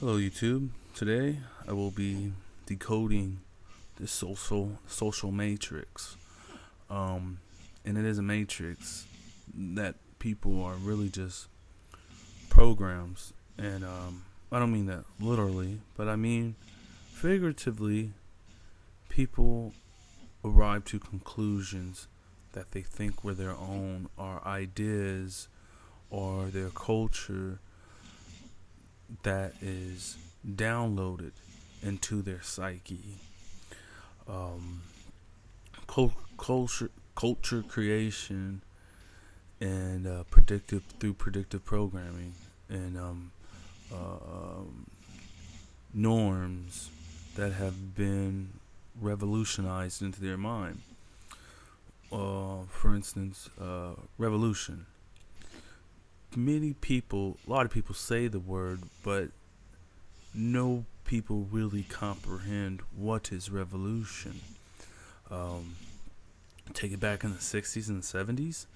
Hello, YouTube. Today I will be decoding this social matrix. And it is a matrix that people are really just programs. And I don't mean that literally, but I mean figuratively. People arrive to conclusions that they think were their own, or ideas, or their culture that is downloaded into their psyche. Um, culture creation and predictive programming and norms that have been revolutionized into their mind. For instance, revolution. A lot of people say the word, but no people really comprehend what is revolution. Um, Take it back in the 60s and 70s,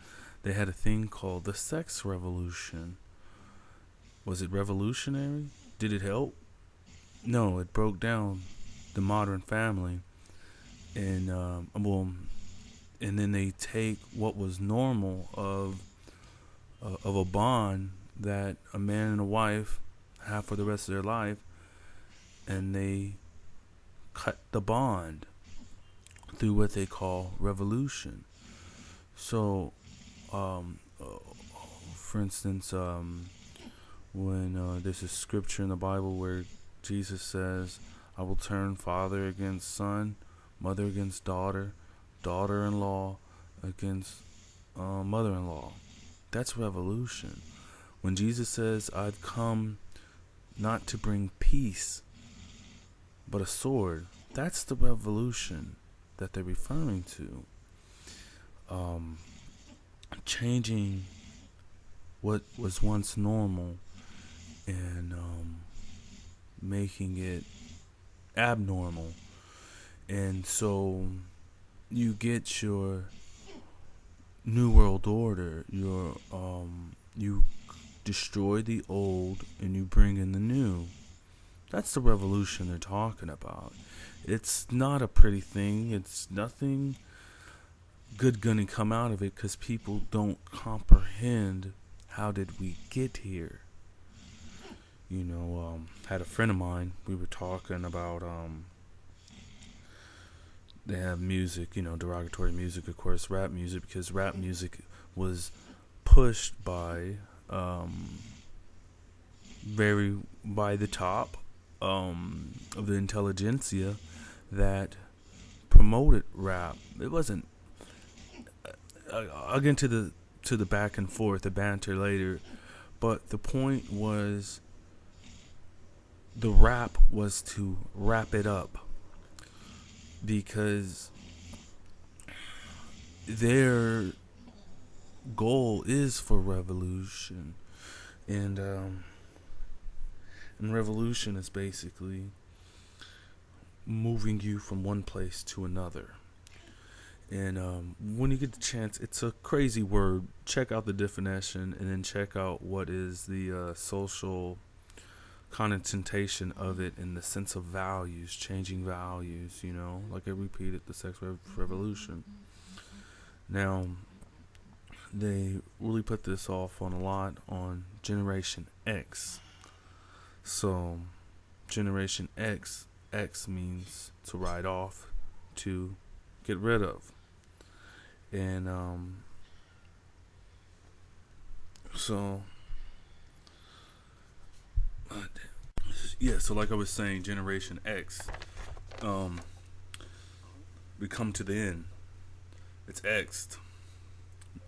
they had a thing called the sex revolution. Was it revolutionary? Did it help? No, it broke down the modern family. And, and then they take what was normal of a bond that a man and a wife have for the rest of their life, and they cut the bond through what they call revolution. So, for instance, when there's a scripture in the Bible where Jesus says, "I will turn father against son, mother against daughter, daughter-in-law against mother-in-law." That's revolution. When Jesus says, "I've come not to bring peace, but a sword," that's the revolution that they're referring to. Changing what was once normal and making it abnormal. And so you get your new world order. You destroy the old and you bring in the new. That's the revolution they're talking about. It's not a pretty thing. It's nothing good gonna come out of it because people don't comprehend how did we get here. Had a friend of mine. We were talking about they have music, derogatory music, of course, rap music, because rap music was pushed by very by the top of the intelligentsia that promoted rap. It wasn't. I'll get into the back and forth, the banter later, but the point was the rap was to wrap it up because their goal is for revolution, and revolution is basically moving you from one place to another. And when you get the chance, it's a crazy word. Check out the definition and then check out what is the social connotation of it in the sense of values, changing values, like I repeated, the sex revolution. Now, they really put this off on a lot on Generation X. So, Generation X means to write off, to get rid of. And so so like I was saying, Generation X, we come to the end. It's X'd.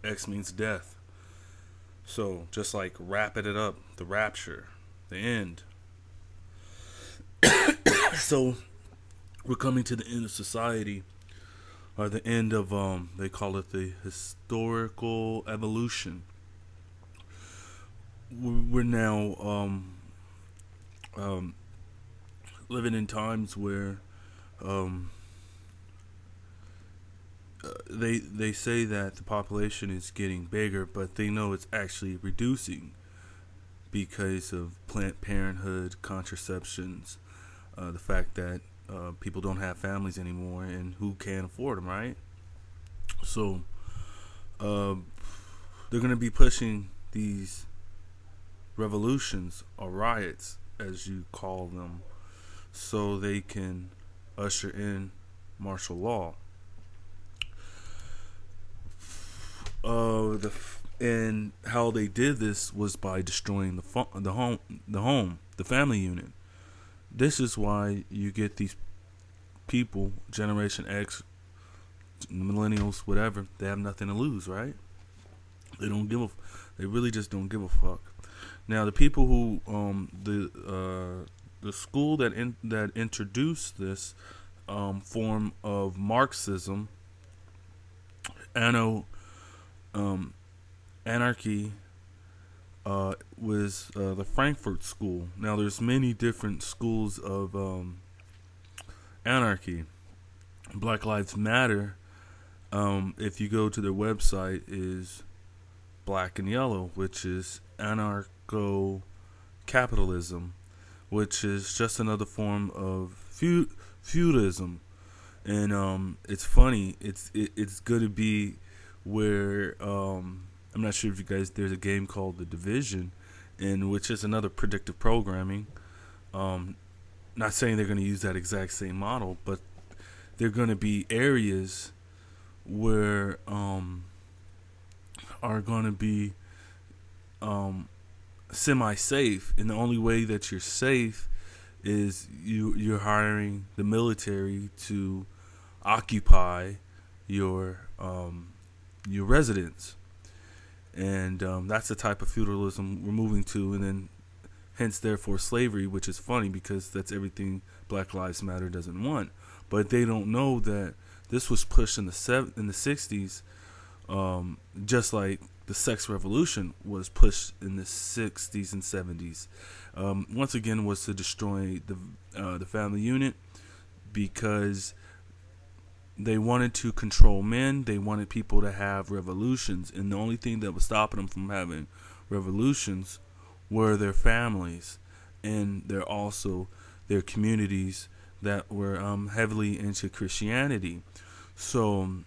X means death. So just like wrapping it up, the rapture, the end. So we're coming to the end of society, or the end of they call it the historical evolution. We're now living in times where they say that the population is getting bigger, but they know it's actually reducing because of Planned Parenthood, contraceptions, the fact that people don't have families anymore, and who can afford them, right? So uh, they're going to be pushing these revolutions or riots, as you call them, so they can usher in martial law. And how they did this was by destroying the family unit. This is why you get these people, Generation X, millennials, whatever. They have nothing to lose, right? They don't give a. They really just don't give a fuck. Now, the people who the school that introduced this form of Marxism, anarchy, was the Frankfurt School. Now, there's many different schools of anarchy. Black Lives Matter, if you go to their website, is Black and Yellow, which is anarcho-capitalism, which is just another form of feudalism. And it's funny. It's going to be where I'm not sure if you guys. There's a game called The Division, and which is another predictive programming. Not saying they're going to use that exact same model, but they're going to be areas where are going to be semi-safe, and the only way that you're safe is you're hiring the military to occupy your residence, and that's the type of feudalism we're moving to, and then hence therefore slavery, which is funny because that's everything Black Lives Matter doesn't want. But they don't know that this was pushed in the 60s, just like the sex revolution was pushed in the 60s and 70s. Once again, was to destroy the family unit because they wanted to control men. They wanted people to have revolutions, and the only thing that was stopping them from having revolutions were their families, and their communities that were heavily into Christianity. So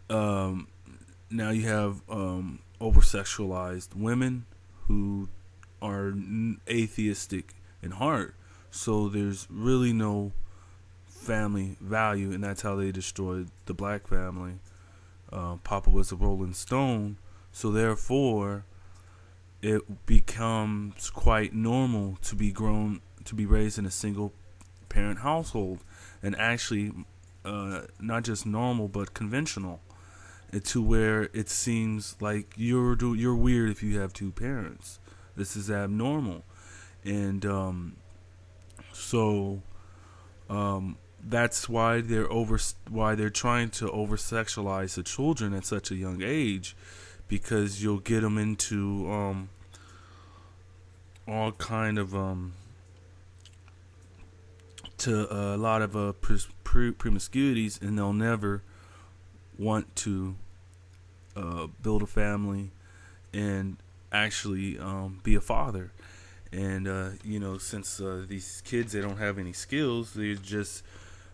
now you have over-sexualized women who are atheistic in heart. So there's really no family value, and that's how they destroyed the black family. Papa was a Rolling Stone, so therefore it becomes quite normal to be raised in a single parent household, and actually not just normal but conventional, to where it seems like you're weird if you have two parents. This is abnormal, and so that's why they're trying to over sexualize the children at such a young age, because you'll get them into all kind of to a lot of promiscuities, and they'll never want to build a family and actually be a father. And since these kids, they don't have any skills, they're just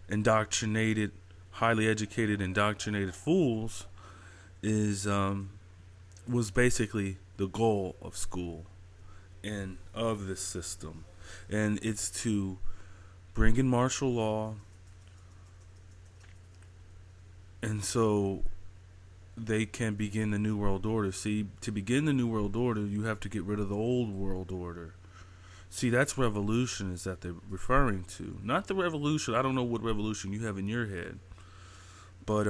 indoctrinated, highly educated, indoctrinated fools. Was basically the goal of school and of this system, and it's to bring in martial law, and so they can begin the new world order. See, to begin the new world order, you have to get rid of the old world order. See, that's revolution is that they're referring to. Not the revolution. I don't know what revolution you have in your head. But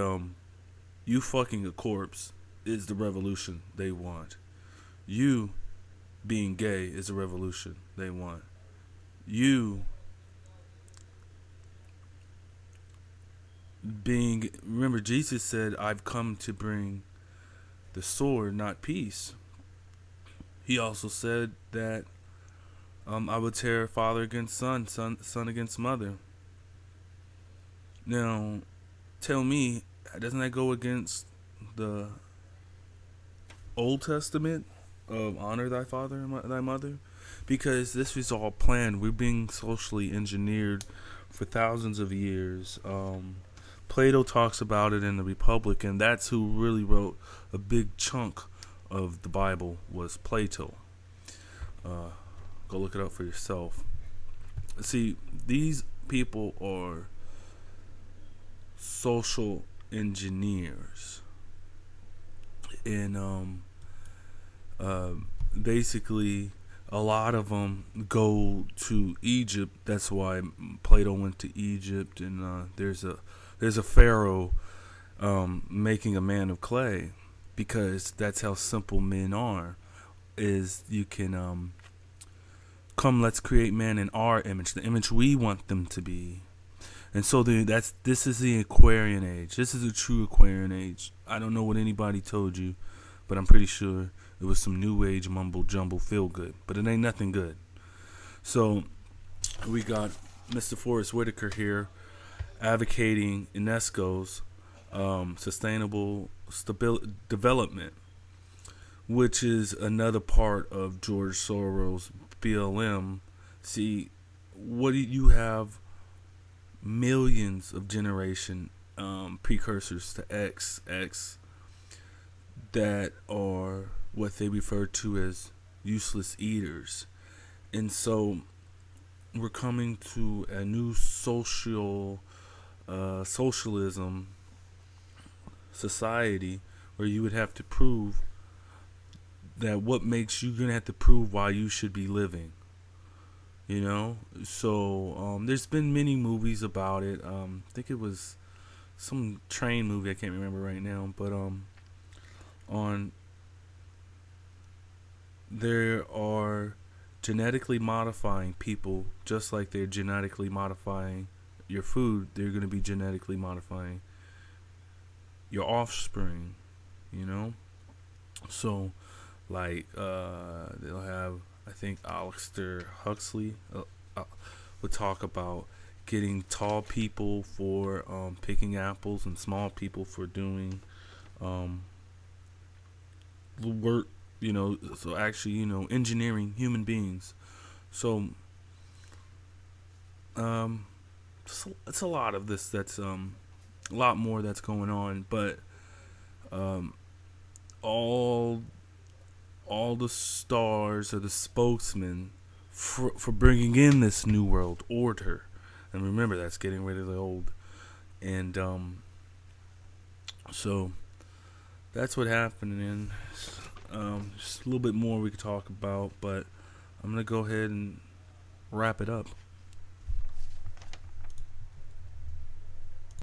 you fucking a corpse is the revolution they want. You being gay is the revolution they want. Remember, Jesus said, I've come to bring the sword, not peace. He also said that I would tear father against son against mother. Now, tell me, doesn't that go against the Old Testament? of honor thy father and thy mother, because this was all planned. We're being socially engineered for thousands of years. Plato talks about it in the Republic, and that's who really wrote a big chunk of the Bible was Plato. Go look it up for yourself. See, these people are social engineers, and basically a lot of them go to Egypt. That's why Plato went to Egypt, and there's a pharaoh making a man of clay, because that's how simple men are. Is you can come, let's create man in our image, the image we want them to be. And so this is the Aquarian age. This is a true Aquarian age. I don't know what anybody told you, but I'm pretty sure it was some new age mumble jumble feel good, but it ain't nothing good. So we got Mr. Forrest Whitaker here advocating UNESCO's sustainable development, which is another part of George Soros' BLM. See, what do you have? Millions of generation precursors to X that are what they refer to as useless eaters. And so we're coming to a new socialism society where you would have to prove that what makes you're gonna have to prove why you should be living. You know, so there's been many movies about it. I think it was some train movie, I can't remember right now, but there are genetically modifying people, just like they're genetically modifying your food. They're going to be genetically modifying your offspring, you know. So like they'll have, I think Alistair Huxley would talk about getting tall people for picking apples and small people for doing work, you know, so actually, you know, engineering human beings. So it's a lot of this that's a lot more that's going on, but all the stars are the spokesmen for bringing in this new world order. And remember, that's getting rid of the old. And so that's what happened. And just a little bit more we could talk about, but I'm going to go ahead and wrap it up.